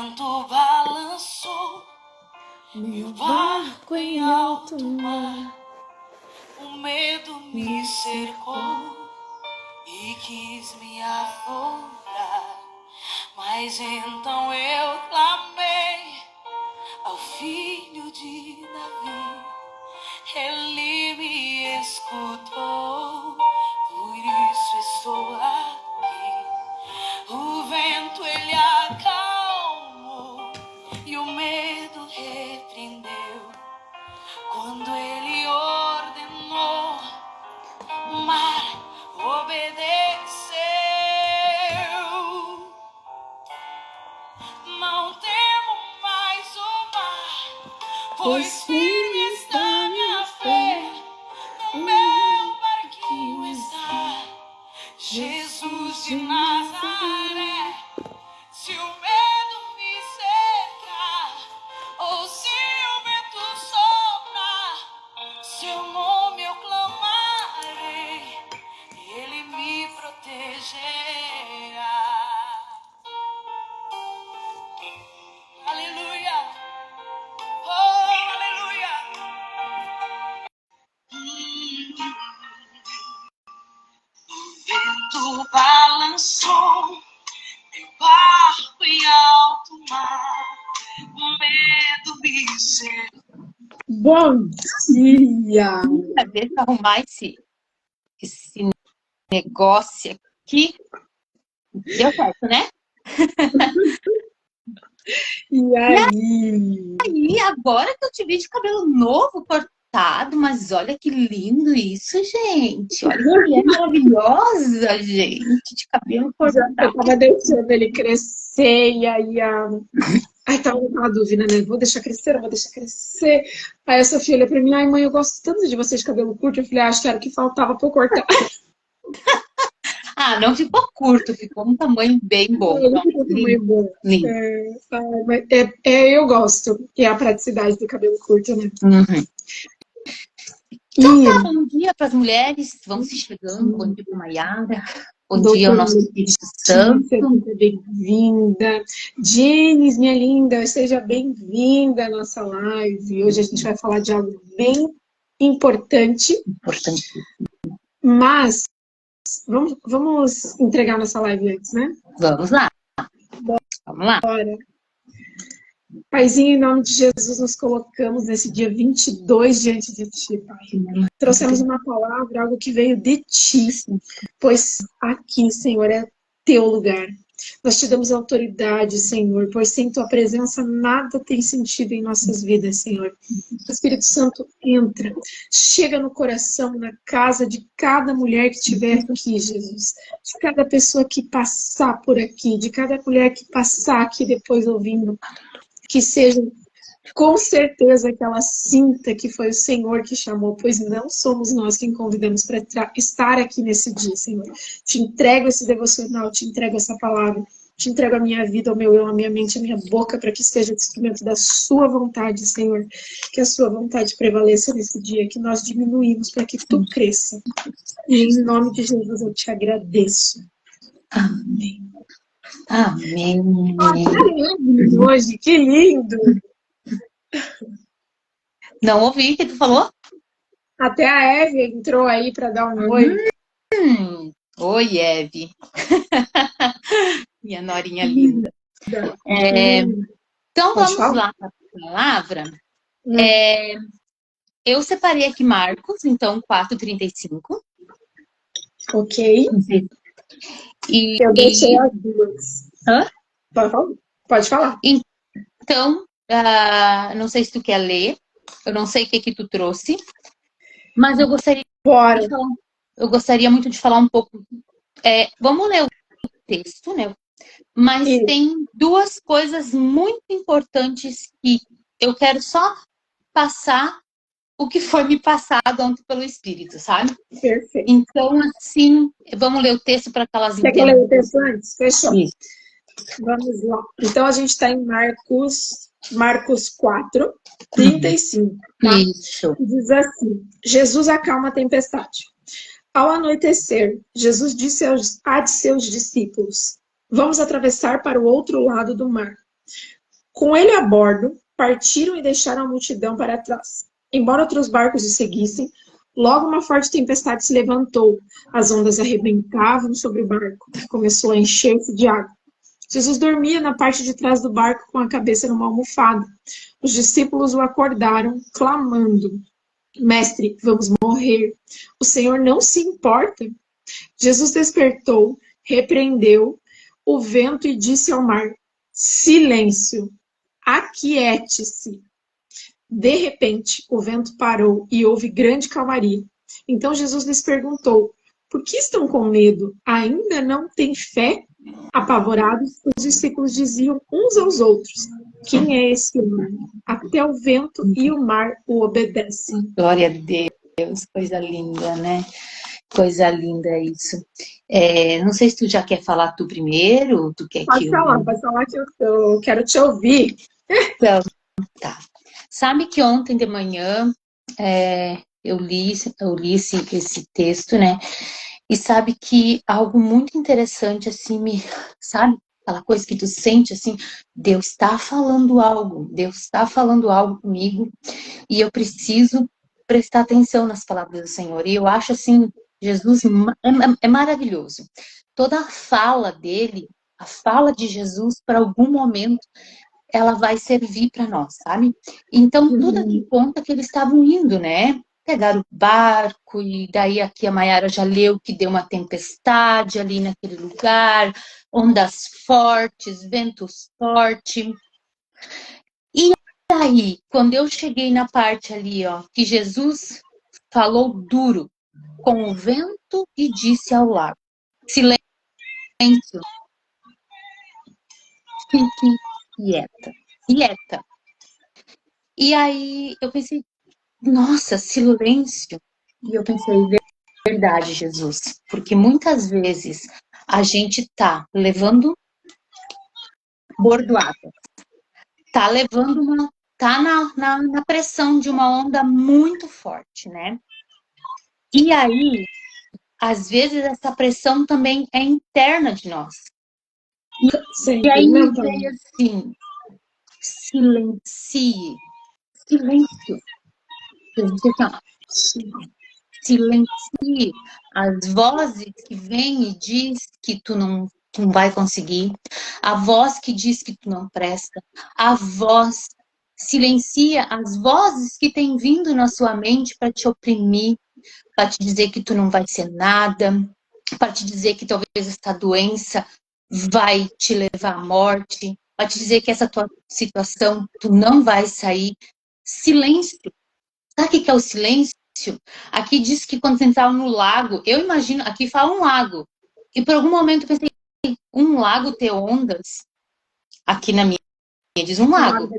vento balançou meu barco em alto mar. O medo me cercou e quis me afogar. Mas então eu clamei ao filho de Davi. Ele me escutou, por isso estou aqui. O vento ele acalmou e o medo repreendeu. Quando ele ordenou, o mar obedeceu. Não temo mais o mar, pois firme está minha fé. No meu barquinho está Jesus de Nazaré. Se o medo me cercar, ou se o vento soprar, seu nome eu clamarei, ele me protegerá. Aleluia! Oh, aleluia! O vento balançou meu barco em alto mar, o medo me cercou. Bom dia! Deixa eu arrumar esse negócio aqui. Deu certo, né? E aí? E agora que eu te vi de cabelo novo, cortado, mas olha que lindo isso, gente. Olha que mulher maravilhosa, gente, de cabelo cortado. Eu tava deixando ele crescer e aí Ai, tava uma dúvida, né? Vou deixar crescer, não vou deixar crescer. Aí a Sofia olha pra mim, ai mãe, eu gosto tanto de vocês de cabelo curto. Eu falei, acho que era o que faltava pra eu cortar. Ah, não ficou curto, ficou um tamanho bem bom. Ele ficou com meio bom. Lindo. Eu gosto. E a praticidade do cabelo curto, né? Uhum. Então tá, bom dia para as mulheres, vão se chegando, bom dia para Maiara, bom dia ao nosso Espírito Santo. Seja bem-vinda. Jenis, minha linda, seja bem-vinda à nossa live. Hoje a gente vai falar de algo bem importante. Mas vamos entregar nossa live antes, né? Vamos lá. Vamos lá. Bora. Paizinho, em nome de Jesus, nos colocamos nesse dia 22 diante de Ti, Pai. Trouxemos uma palavra, algo que veio de Ti, pois aqui, Senhor, é Teu lugar. Nós te damos autoridade, Senhor, pois sem Tua presença nada tem sentido em nossas vidas, Senhor. O Espírito Santo entra, chega no coração, na casa de cada mulher que estiver aqui, Jesus. De cada pessoa que passar por aqui, de cada mulher que passar aqui depois ouvindo. Que seja com certeza que ela sinta que foi o Senhor que chamou, pois não somos nós quem convidamos para estar aqui nesse dia, Senhor. Te entrego esse devocional, te entrego essa palavra, te entrego a minha vida, o meu eu, a minha mente, a minha boca, para que esteja instrumento da sua vontade, Senhor. Que a sua vontade prevaleça nesse dia, que nós diminuímos para que tu cresça. E em nome de Jesus eu te agradeço. Amém. Amém. Hoje, que lindo! Não ouvi o que tu falou? Até a Eve entrou aí para dar um oi. Oi, Eve. Minha norinha linda. Então, vamos lá para a palavra. Eu separei aqui Marcos, então, 4:35. Ok. Eu deixei as duas. Hã? Pode falar. Então, não sei se tu quer ler, eu não sei o que tu trouxe, mas eu gostaria muito de falar um pouco. Vamos ler o texto, né? Mas tem duas coisas muito importantes que eu quero só passar o que foi me passado ontem pelo Espírito, sabe? Perfeito. Então, assim, vamos ler o texto para que elas entendam. Quer que eu leia o texto antes? Fechou. Isso. Vamos lá. Então, a gente está em Marcos 4:35. Tá? Isso. Diz assim: Jesus acalma a tempestade. Ao anoitecer, Jesus disse a seus discípulos: vamos atravessar para o outro lado do mar. Com ele a bordo, partiram e deixaram a multidão para trás. Embora outros barcos os seguissem, logo uma forte tempestade se levantou. As ondas arrebentavam sobre o barco. Começou a encher-se de água. Jesus dormia na parte de trás do barco com a cabeça numa almofada. Os discípulos o acordaram, clamando: Mestre, vamos morrer. O Senhor não se importa? Jesus despertou, repreendeu o vento e disse ao mar: Silêncio, aquiete-se. De repente, o vento parou e houve grande calmaria. Então Jesus lhes perguntou: Por que estão com medo? Ainda não têm fé? Apavorados, os discípulos diziam uns aos outros: Quem é esse homem? Até o vento e o mar o obedecem. Glória a Deus, coisa linda, né? Coisa linda isso. Não sei se tu já quer falar tu primeiro, tu quer Pode falar que eu quero te ouvir. Então, tá. Sabe que ontem de manhã eu li esse texto, né? E sabe que algo muito interessante, assim, sabe? Aquela coisa que tu sente, assim, Deus está falando algo comigo, e eu preciso prestar atenção nas palavras do Senhor. E eu acho, assim, Jesus é maravilhoso. Toda a fala dele, a fala de Jesus, para algum momento, ela vai servir para nós, sabe? Então, tudo aqui conta que eles estavam indo, né? Pegaram o barco, e daí aqui a Maiara já leu que deu uma tempestade ali naquele lugar, ondas fortes, ventos fortes. E aí, quando eu cheguei na parte ali, ó, que Jesus falou duro com o vento e disse ao lago: Silêncio, fique quieta. E aí eu pensei, nossa, silêncio. E eu pensei, verdade, Jesus. Porque muitas vezes a gente tá levando bordoada, tá na pressão de uma onda muito forte, né? E aí, às vezes, essa pressão também é interna de nós. E aí me veio assim, silêncio. Silencie as vozes que vêm e diz que tu não vai conseguir, a voz que diz que tu não presta, silencia as vozes que têm vindo na sua mente para te oprimir, para te dizer que tu não vai ser nada, para te dizer que talvez essa doença vai te levar à morte, para te dizer que essa tua situação tu não vai sair. Silêncio. Sabe o que é o silêncio? Aqui diz que quando você entrar no lago, eu imagino, aqui fala um lago, e por algum momento eu pensei, um lago ter ondas? Aqui na minha diz um lago.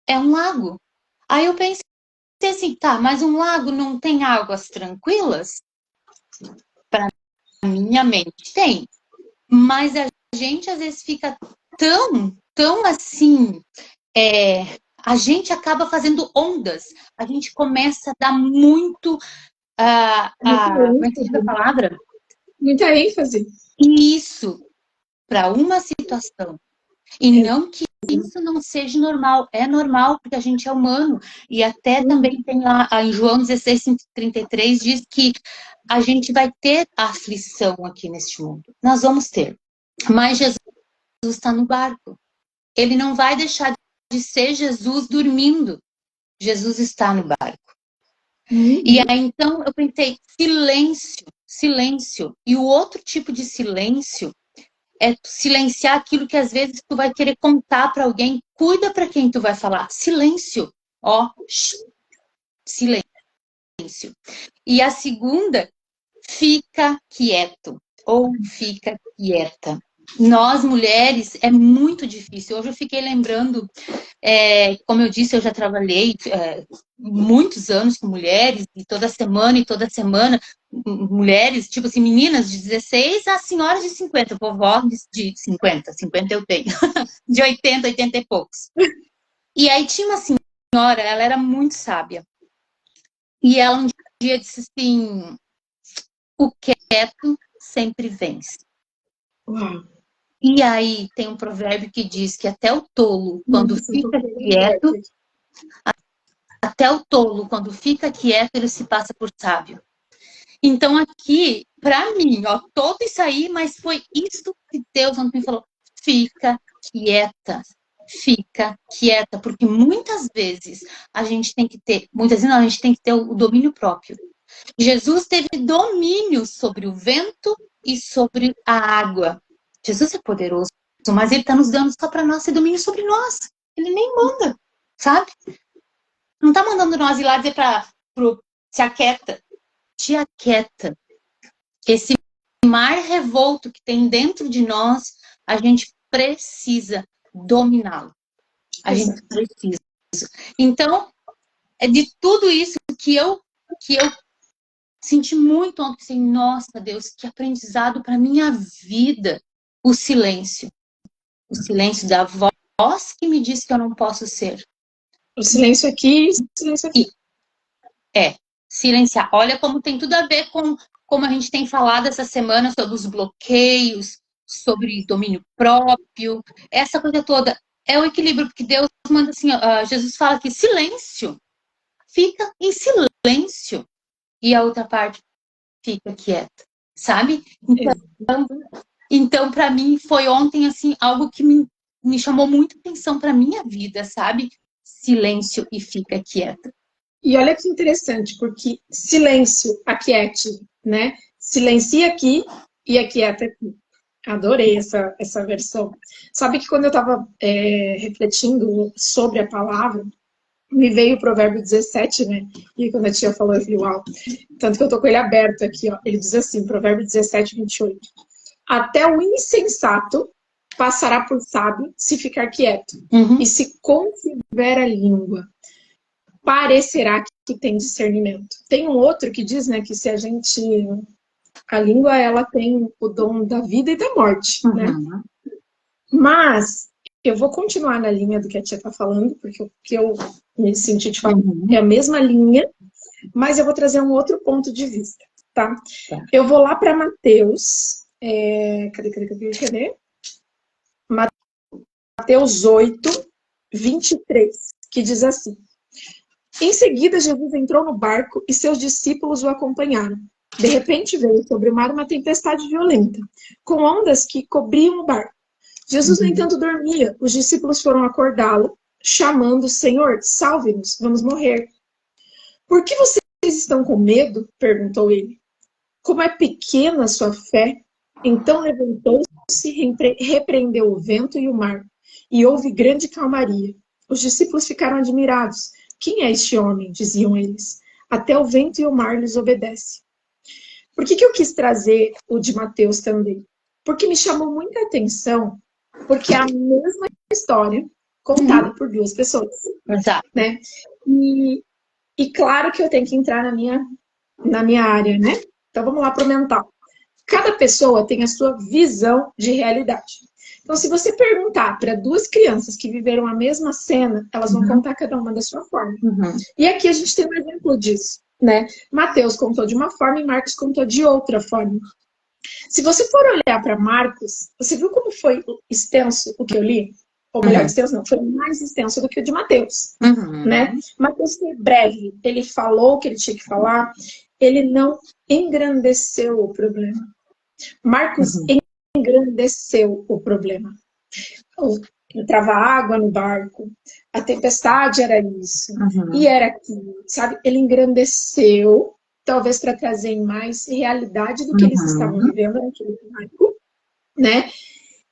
É um lago. Aí eu pensei assim, tá, mas um lago não tem águas tranquilas? Para minha mente tem. Mas a gente às vezes fica tão assim, a gente acaba fazendo ondas. A gente começa a dar muito como é que é a palavra? Muita ênfase. Isso, para uma situação. E não que isso não seja normal. É normal, porque a gente é humano. E até também tem lá, em João 16:33, diz que a gente vai ter aflição aqui neste mundo. Nós vamos ter. Mas Jesus está no barco. Ele não vai deixar de ser Jesus dormindo. Jesus está no barco. E aí, então, eu pensei, silêncio. E o outro tipo de silêncio é silenciar aquilo que às vezes tu vai querer contar para alguém. Cuida para quem tu vai falar. Silêncio. Ó, silêncio. E a segunda, fica quieto ou fica quieta. Nós, mulheres, é muito difícil. Hoje eu fiquei lembrando, como eu disse, eu já trabalhei muitos anos com mulheres, e toda semana, mulheres, tipo assim, meninas de 16 a senhoras de 50, vovó de 50 eu tenho, de 80 e poucos. E aí tinha uma senhora, ela era muito sábia, e ela um dia disse assim, o quieto sempre vence. Uau. E aí tem um provérbio que diz que até o tolo, quando fica quieto, até o tolo, quando fica quieto, ele se passa por sábio. Então aqui, para mim, ó, todo isso aí, mas foi isso que Deus ontem me falou. Fica quieta, porque muitas vezes a gente tem que ter, muitas vezes não, a gente tem que ter o domínio próprio. Jesus teve domínio sobre o vento e sobre a água. Jesus é poderoso, mas ele está nos dando só para nós ter domínio sobre nós. Ele nem manda, sabe? Não está mandando nós ir lá dizer para se aquieta. Te aquieta. Esse mar revolto que tem dentro de nós, a gente precisa dominá-lo. A gente precisa. Então, é de tudo isso que eu senti muito ontem, assim, nossa, Deus, que aprendizado para minha vida. O silêncio da voz que me diz que eu não posso ser. O silêncio aqui, o silêncio aqui. Silenciar. Olha como tem tudo a ver com como a gente tem falado essa semana sobre os bloqueios, sobre domínio próprio, essa coisa toda. É o equilíbrio, porque Deus manda assim, Jesus fala que silêncio, fica em silêncio. E a outra parte fica quieta, sabe? Então para mim, foi ontem, assim, algo que me chamou muita atenção para minha vida, sabe? Silêncio e fica quieta. E olha que interessante, porque silêncio, aquiete, né? Silencia aqui e aquieta aqui. Adorei essa versão. Sabe que quando eu estava refletindo sobre a palavra, me veio o provérbio 17, né? E quando a tia falou, eu falei, uau. Tanto que eu tô com ele aberto aqui, ó. Ele diz assim, provérbio 17, 28. Até o insensato passará por sábio se ficar quieto. E se contiver a língua, parecerá que tem discernimento. Tem um outro que diz, né, que se a gente... A língua, ela tem o dom da vida e da morte, né? Mas eu vou continuar na linha do que a tia tá falando, porque o que eu me senti de falar é a mesma linha, mas eu vou trazer um outro ponto de vista, tá? Eu vou lá para Mateus, cadê? Mateus 8, 23, que diz assim: em seguida, Jesus entrou no barco e seus discípulos o acompanharam. De repente veio sobre o mar uma tempestade violenta, com ondas que cobriam o barco. Jesus, no entanto, dormia. Os discípulos foram acordá-lo, chamando: Senhor, salve-nos, vamos morrer. Por que vocês estão com medo? Perguntou ele. Como é pequena a sua fé? Então levantou-se, repreendeu o vento e o mar, e houve grande calmaria. Os discípulos ficaram admirados. Quem é este homem? Diziam eles. Até o vento e o mar lhes obedecem. Por que eu quis trazer o de Mateus também? Porque me chamou muita atenção, porque é a mesma história contada por duas pessoas. Exato. Né? E claro que eu tenho que entrar na minha área, né? Então vamos lá para o mental. Cada pessoa tem a sua visão de realidade. Então, se você perguntar para duas crianças que viveram a mesma cena, elas vão contar cada uma da sua forma. E aqui a gente tem um exemplo disso, né? Mateus contou de uma forma e Marcos contou de outra forma. Se você for olhar para Marcos, você viu como foi extenso o que eu li? Ou melhor, extenso não, foi mais extenso do que o de Mateus, né? Mateus foi breve, ele falou o que ele tinha que falar, ele não engrandeceu o problema. Marcos engrandeceu o problema. Entrava água no barco, a tempestade era isso, e era aquilo, sabe? Ele engrandeceu, talvez para trazer mais realidade do que eles estavam vivendo naquele barco, né?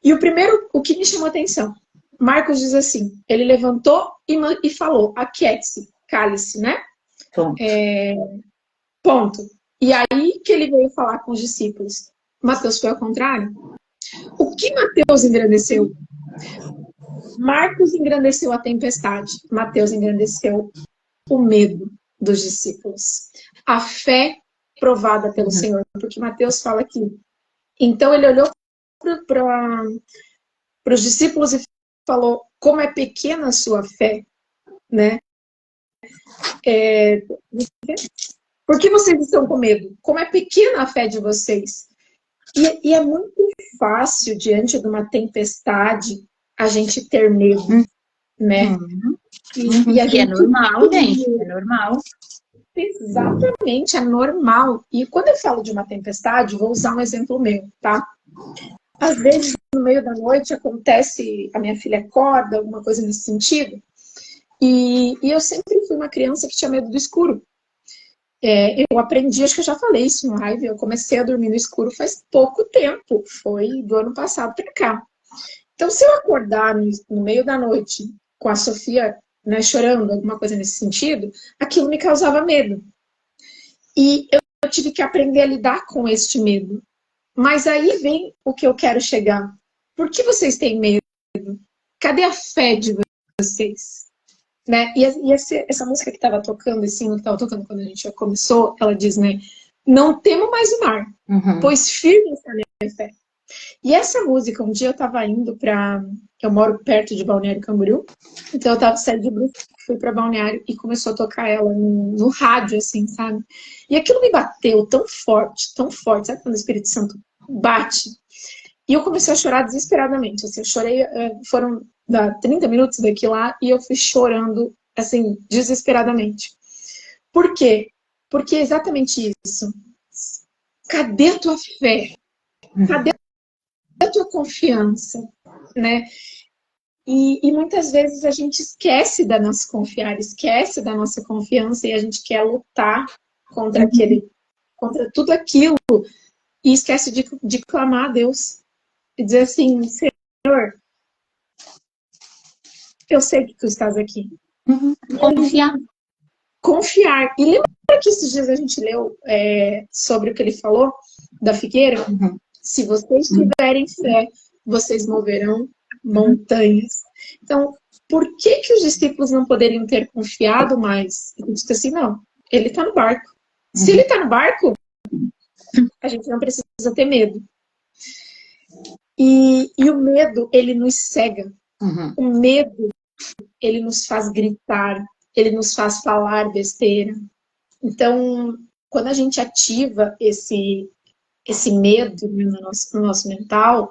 E o que me chamou a atenção, Marcos diz assim, ele levantou e falou, aquiete-se, cale-se, né? Ponto. E aí que ele veio falar com os discípulos. Mateus foi ao contrário. O que Mateus engrandeceu? Marcos engrandeceu a tempestade. Mateus engrandeceu o medo dos discípulos. A fé provada pelo Senhor. Porque Mateus fala aqui. Então ele olhou para os discípulos e falou, como é pequena a sua fé, né? Por que vocês estão com medo? Como é pequena a fé de vocês? E é muito fácil, diante de uma tempestade, a gente ter medo, né? E a gente... é normal, gente, é normal. Exatamente, é normal. E quando eu falo de uma tempestade, vou usar um exemplo meu, tá? Às vezes, no meio da noite, acontece, a minha filha acorda, alguma coisa nesse sentido, e eu sempre fui uma criança que tinha medo do escuro. Eu aprendi, acho que eu já falei isso no live, eu comecei a dormir no escuro faz pouco tempo, foi do ano passado para cá. Então, se eu acordar no meio da noite com a Sofia, né, chorando, alguma coisa nesse sentido, aquilo me causava medo. E eu tive que aprender a lidar com este medo. Mas aí vem o que eu quero chegar. Por que vocês têm medo? Cadê a fé de vocês? Né? E essa música que estava tocando, esse hino que estava tocando quando a gente já começou, ela diz, né? Não temo mais o mar, pois firme está a minha fé. E essa música, um dia eu estava indo para... Eu moro perto de Balneário Camboriú, então eu estava saindo de Brusque, fui para Balneário e começou a tocar ela no rádio, assim, sabe? E aquilo me bateu tão forte, sabe quando o Espírito Santo bate? E eu comecei a chorar desesperadamente, assim, eu chorei, foram 30 minutos daqui lá, e eu fui chorando, assim, desesperadamente. Por quê? Porque é exatamente isso. Cadê a tua fé? Cadê a tua confiança? Né? E muitas vezes a gente esquece da nossa confiança, esquece da nossa confiança e a gente quer lutar contra tudo aquilo e esquece de clamar a Deus e dizer assim, Senhor, eu sei que tu estás aqui. Confiar. E lembra que esses dias a gente leu sobre o que ele falou da figueira? Se vocês tiverem fé, vocês moverão montanhas. Então, por que os discípulos não poderiam ter confiado mais? Ele disse assim, não, ele está no barco. Se ele está no barco, a gente não precisa ter medo. E o medo, ele nos cega. O medo, ele nos faz gritar, ele nos faz falar besteira. Então, quando a gente ativa esse medo no nosso mental,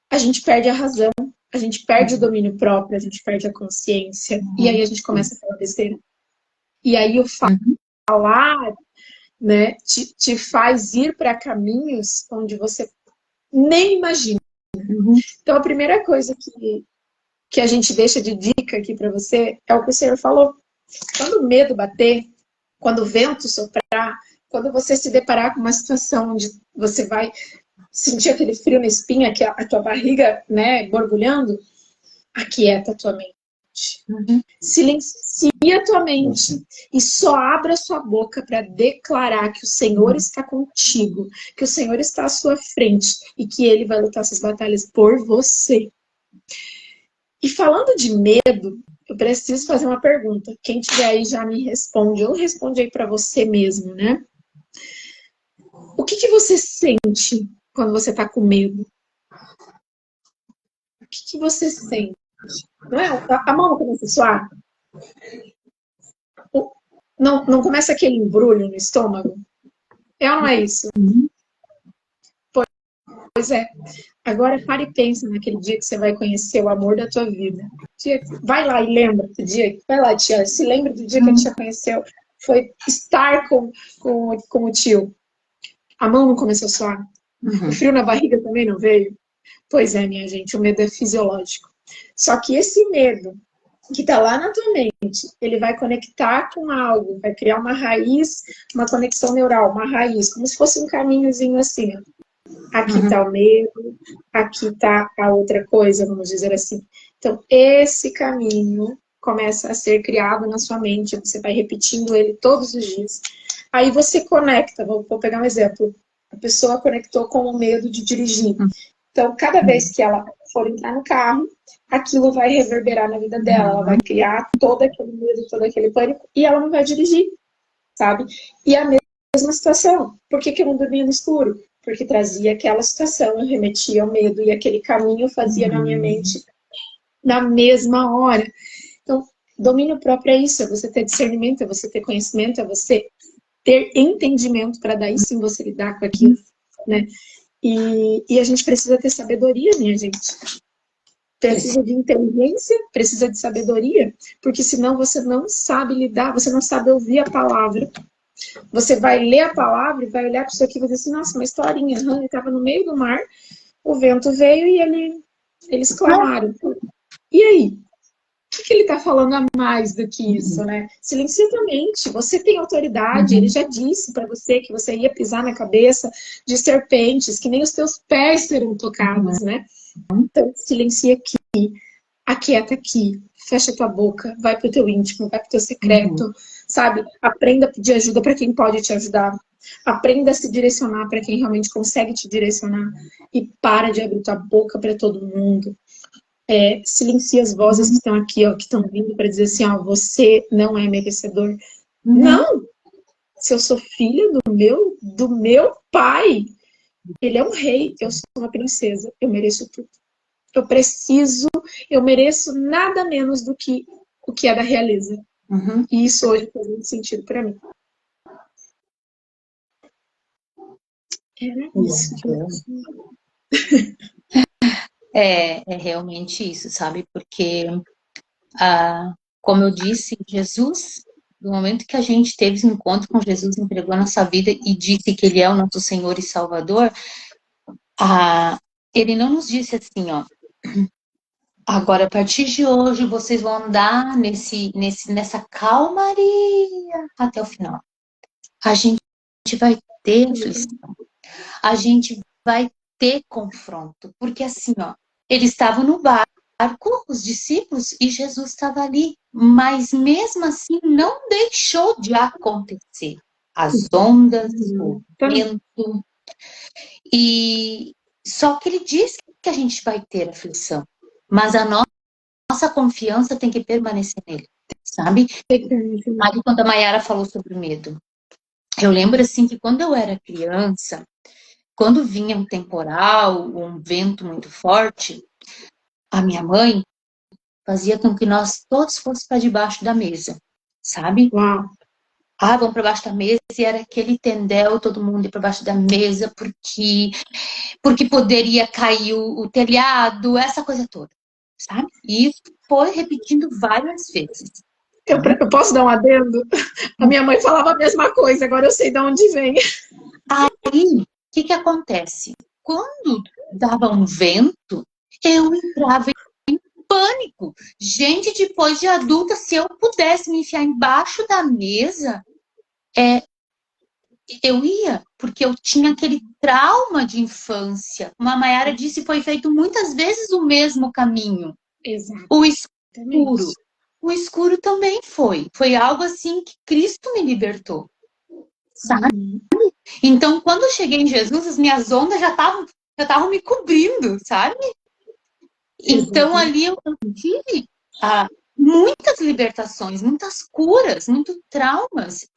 a gente perde a razão, a gente perde o domínio próprio, a gente perde a consciência, e aí a gente começa a falar besteira. E aí o falar, né, te faz ir para caminhos onde você nem imagina. Então, a primeira coisa que a gente deixa de dica aqui para você é o que o Senhor falou. Quando o medo bater, quando o vento soprar, quando você se deparar com uma situação onde você vai sentir aquele frio na espinha, que a tua barriga, né, borbulhando, aquieta a tua mente. Silencia a tua mente e só abra a sua boca para declarar que o Senhor está contigo, que o Senhor está à sua frente e que Ele vai lutar essas batalhas por você. E falando de medo, eu preciso fazer uma pergunta. Quem tiver aí já me responde, ou responde aí para você mesmo, né? O que você sente quando você está com medo? O que você sente? Não é? A mão não começa a suar? Não começa aquele embrulho no estômago? É ou não é isso? Pois é. Agora pare e pense naquele dia que você vai conhecer o amor da tua vida. Vai lá e lembra do dia. Vai lá, tia. Se lembra do dia que a gente já conheceu. Foi estar com o tio. A mão não começou a suar? O frio na barriga também não veio? Pois é, minha gente, o medo é fisiológico. Só que esse medo que está lá na tua mente, ele vai conectar com algo, vai criar uma raiz, uma conexão neural, uma raiz, como se fosse um caminhozinho assim. Ó. Aqui está o medo, aqui está a outra coisa, vamos dizer assim. Então, esse caminho começa a ser criado na sua mente, você vai repetindo ele todos os dias. Aí você conecta, vou pegar um exemplo. A pessoa conectou com o medo de dirigir. Então, cada vez que ela for entrar no carro, aquilo vai reverberar na vida dela. Ela vai criar todo aquele medo, todo aquele pânico, e ela não vai dirigir, sabe? E a mesma situação. Por que eu não dormia no escuro? Porque trazia aquela situação, eu remetia ao medo, e aquele caminho fazia na minha mente na mesma hora. Então, domínio próprio é isso, é você ter discernimento, é você ter conhecimento, é você ter entendimento para daí sim você lidar com aquilo, né? E a gente precisa ter sabedoria, minha gente. Precisa de inteligência, precisa de sabedoria, porque senão você não sabe lidar, você não sabe ouvir a palavra. Você vai ler a palavra e vai olhar para isso aqui e vai dizer assim, nossa, uma historinha. Ele estava no meio do mar, o vento veio e eles clamaram. E aí? O que ele está falando a mais do que isso, né? Silencia tua mente, você tem autoridade, ele já disse para você que você ia pisar na cabeça de serpentes, que nem os teus pés serão tocados, né? Então, silencia aqui, aquieta aqui, fecha tua boca, vai pro teu íntimo, vai pro teu secreto, sabe? Aprenda a pedir ajuda para quem pode te ajudar. Aprenda a se direcionar para quem realmente consegue te direcionar. E para de abrir tua boca para todo mundo. Silencia as vozes que estão aqui, ó, que estão vindo para dizer assim, ó, você não é merecedor. Não! Se eu sou filha do meu pai, ele é um rei, eu sou uma princesa, eu mereço tudo. Eu mereço nada menos do que o que é da realeza. E isso hoje faz muito sentido para mim. Era isso que eu... É realmente isso, sabe? Porque, como eu disse, Jesus, no momento que a gente teve um encontro com Jesus, entregou a nossa vida e disse que Ele é o nosso Senhor e Salvador, Ele não nos disse assim, ó, agora a partir de hoje vocês vão andar nessa calmaria até o final. A gente vai ter aflição, a gente vai ter confronto, porque assim, ó, eles estavam no barco, os discípulos, e Jesus estava ali, mas mesmo assim não deixou de acontecer as ondas, o vento, e só que ele disse que a gente vai ter aflição, mas a nossa confiança tem que permanecer nele, sabe? Aí quando a Mayara falou sobre o medo, eu lembro assim que quando eu era criança, quando vinha um temporal, um vento muito forte, a minha mãe fazia com que nós todos fôssemos para debaixo da mesa, sabe? Uau. Vamos para baixo da mesa, e era aquele tendel, todo mundo ia para baixo da mesa, porque poderia cair o telhado, essa coisa toda, sabe? E isso foi repetindo várias vezes. Eu posso dar um adendo? A minha mãe falava a mesma coisa, agora eu sei de onde vem. Aí, o que acontece? Quando dava um vento, eu entrava em pânico. Gente, depois de adulta, se eu pudesse me enfiar embaixo da mesa, eu ia, porque eu tinha aquele trauma de infância. Como a Mayara disse, foi feito muitas vezes o mesmo caminho. Exato. O escuro. O escuro também foi. Foi algo assim que Cristo me libertou. Sabe? Então, quando eu cheguei em Jesus, as minhas ondas já estavam me cobrindo, sabe? Então, ali eu tive muitas libertações, muitas curas, muitos traumas.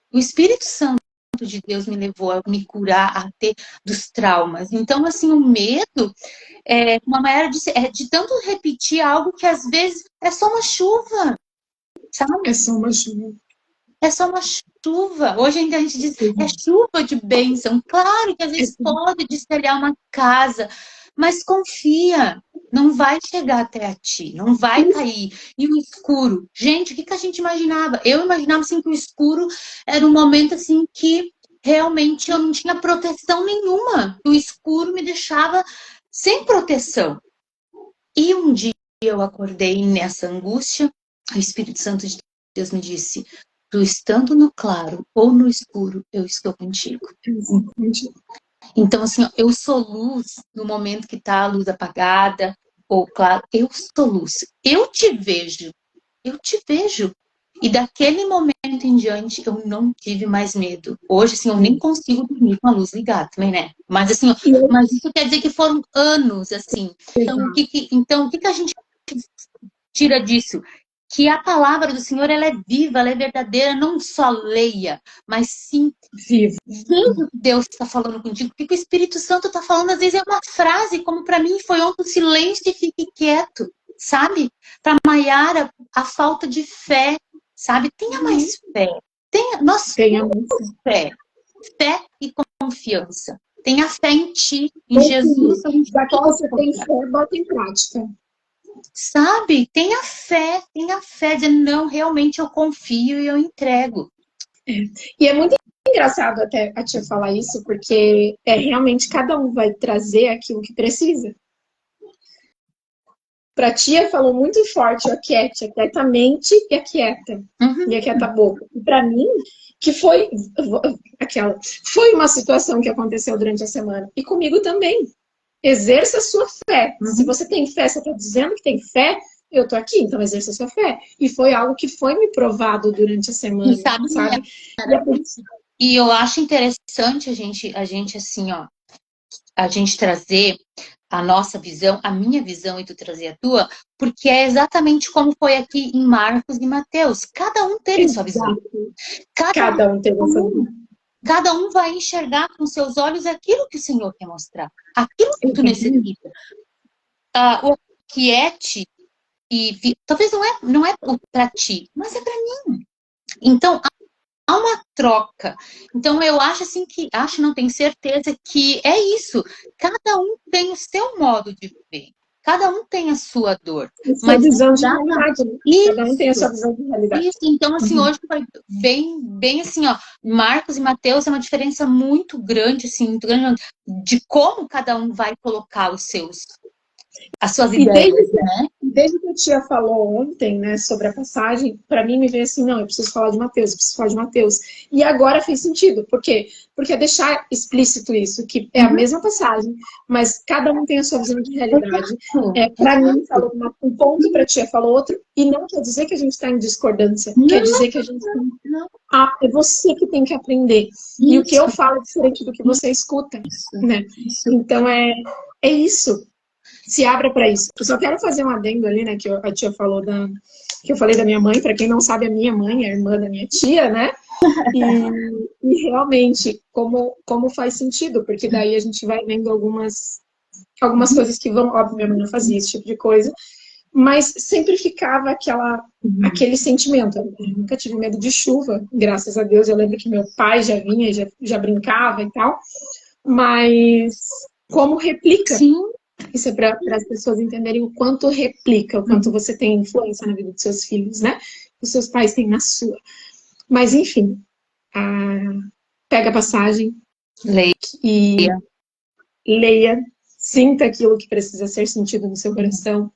O Espírito Santo de Deus me levou a me curar até dos traumas. Então, assim, o medo, como a Mayara disse, é de tanto repetir algo que às vezes é só uma chuva, sabe? É só uma chuva. É só uma chuva. Hoje ainda a gente diz, é chuva de bênção. Claro que às vezes pode destelhar uma casa, mas confia, não vai chegar até a ti, não vai cair. E o escuro? Gente, o que a gente imaginava? Eu imaginava assim, que o escuro era um momento assim que realmente eu não tinha proteção nenhuma. O escuro me deixava sem proteção. E um dia eu acordei nessa angústia, o Espírito Santo de Deus me disse, tu estando no claro ou no escuro, eu estou contigo. Então, assim, eu sou luz no momento que está a luz apagada, ou claro, eu sou luz. Eu te vejo. E daquele momento em diante, eu não tive mais medo. Hoje, assim, eu nem consigo dormir com a luz ligada também, né? Mas, assim, mas isso quer dizer que foram anos, assim. Então, o que a gente tira disso? Que a palavra do Senhor, ela é viva, ela é verdadeira, não só leia, mas sim veja o que Deus está falando contigo, o que o Espírito Santo está falando, às vezes é uma frase, como para mim foi ontem, silêncio e fique quieto, sabe? Para Mayara, a falta de fé, sabe? Tenha mais fé, tenha mais fé e confiança. Tenha fé em ti, em Jesus. Já que você tem fé, bota em prática. Sabe? Tenha fé, dizendo, não, realmente eu confio e eu entrego. E é muito engraçado até a tia falar isso, porque realmente cada um vai trazer aquilo que precisa. Pra tia falou muito forte o aquieta a mente e aquieta. E aquieta a boca. E pra mim, que foi uma situação que aconteceu durante a semana. E comigo também. Exerça a sua fé. Se você tem fé, você está dizendo que tem fé, eu tô aqui, então exerça a sua fé. E foi algo que foi me provado durante a semana, sabe? E eu acho interessante a gente assim, ó, a gente trazer a nossa visão, a minha visão e tu trazer a tua, porque é exatamente como foi aqui em Marcos e Mateus. Cada um teve sua visão. Cada um teve a sua visão. Cada um vai enxergar com seus olhos aquilo que o Senhor quer mostrar. Aquilo que tu necessita. O quiete, talvez não é para ti, mas é para mim. Então, há uma troca. Então, eu acho assim não tenho certeza que é isso. Cada um tem o seu modo de viver. Cada um tem a sua dor. Mas visão de realidade, né? Cada um tem a sua visão de realidade. Isso, então, assim, hoje foi bem assim, ó, Marcos e Mateus é uma diferença muito grande, assim, muito grande, de como cada um vai colocar as suas ideias, né? Desde que a tia falou ontem, né, sobre a passagem, para mim me veio assim, não, eu preciso falar de Mateus, E agora fez sentido. Por quê? Porque é deixar explícito isso, que é a mesma passagem, mas cada um tem a sua visão de realidade. Para mim, falou um ponto, para a tia falou outro, e não quer dizer que a gente está em discordância. Quer dizer que a gente é você que tem que aprender. E o que eu falo é diferente do que você escuta, né? Então, é isso. Se abra para isso. Eu só quero fazer um adendo ali, né, que a tia falou que eu falei da minha mãe. Para quem não sabe, a minha mãe é a irmã da minha tia, né? E realmente, como faz sentido, porque daí a gente vai vendo algumas coisas que vão... Óbvio, minha mãe não fazia esse tipo de coisa, mas sempre ficava aquele sentimento. Eu nunca tive medo de chuva, graças a Deus. Eu lembro que meu pai já vinha, já brincava e tal, mas como replica... Sim. Isso é para as pessoas entenderem o quanto replica, o quanto você tem influência na vida dos seus filhos, né? Os seus pais têm na sua. Mas, enfim, pega a passagem e leia, sinta aquilo que precisa ser sentido no seu coração.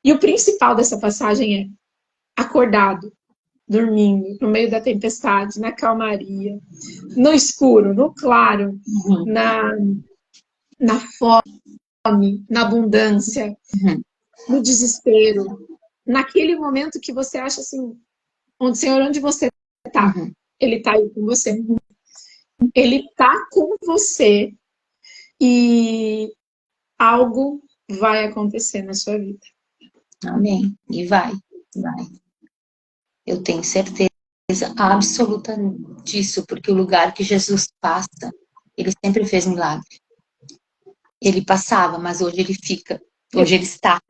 E o principal dessa passagem é acordado, dormindo, no meio da tempestade, na calmaria, no escuro, no claro, na fome, na abundância, no desespero, naquele momento que você acha assim, Senhor, onde você está? Ele está aí com você. Ele está com você e algo vai acontecer na sua vida. Amém. E vai. Eu tenho certeza absoluta disso, porque o lugar que Jesus passa, ele sempre fez milagre. Ele passava, mas hoje ele fica. Hoje ele está.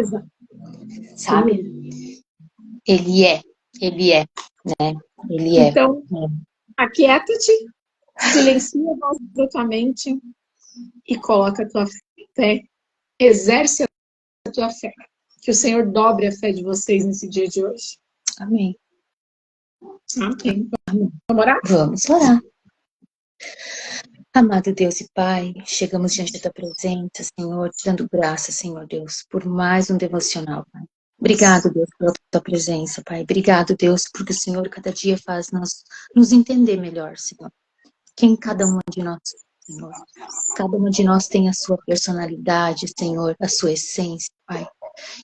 Sabe? Ele é, né? Ele é. Então, aquieta-te, silencia a voz da tua mente e coloca a tua fé, exerce a tua fé. Que o Senhor dobre a fé de vocês nesse dia de hoje. Amém. Amém. Vamos orar? Vamos orar. Amado Deus e Pai, chegamos diante da tua presença, Senhor, te dando graça, Senhor Deus, por mais um devocional, Pai. Obrigado, Deus, pela tua presença, Pai. Obrigado, Deus, porque o Senhor cada dia faz nos entender melhor, Senhor. Quem cada uma de nós, Senhor. Cada uma de nós tem a sua personalidade, Senhor, a sua essência, Pai.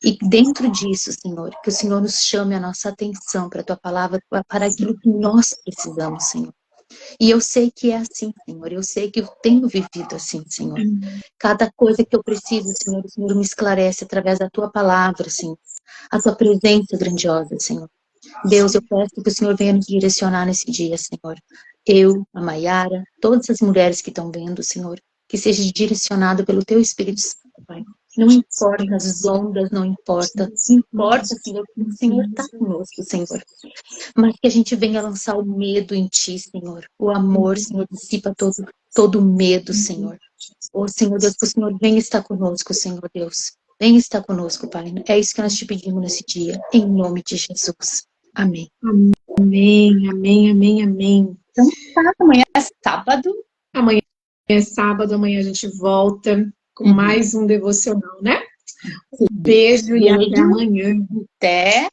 E dentro disso, Senhor, que o Senhor nos chame a nossa atenção para a tua palavra, para aquilo que nós precisamos, Senhor. E eu sei que é assim, Senhor. Eu sei que eu tenho vivido assim, Senhor. Cada coisa que eu preciso, Senhor, o Senhor me esclarece através da tua palavra, Senhor. A tua presença grandiosa, Senhor. Deus, eu peço que o Senhor venha nos direcionar nesse dia, Senhor. Eu, a Maiara, todas as mulheres que estão vendo, Senhor, que seja direcionado pelo teu Espírito Santo, Pai. Não importa as ondas, não importa, Senhor, que o Senhor está conosco, Senhor. Mas que a gente venha lançar o medo em Ti, Senhor. O amor, Senhor, dissipa todo medo, Senhor. Ô, Senhor Deus, que o Senhor venha estar conosco, Senhor Deus. Venha estar conosco, Pai. É isso que nós te pedimos nesse dia, em nome de Jesus. Amém. Amém, amém, amém, amém. Então, tá, amanhã é sábado. Amanhã é sábado, amanhã a gente volta com mais um devocional, né? Um beijo e até amanhã. Até.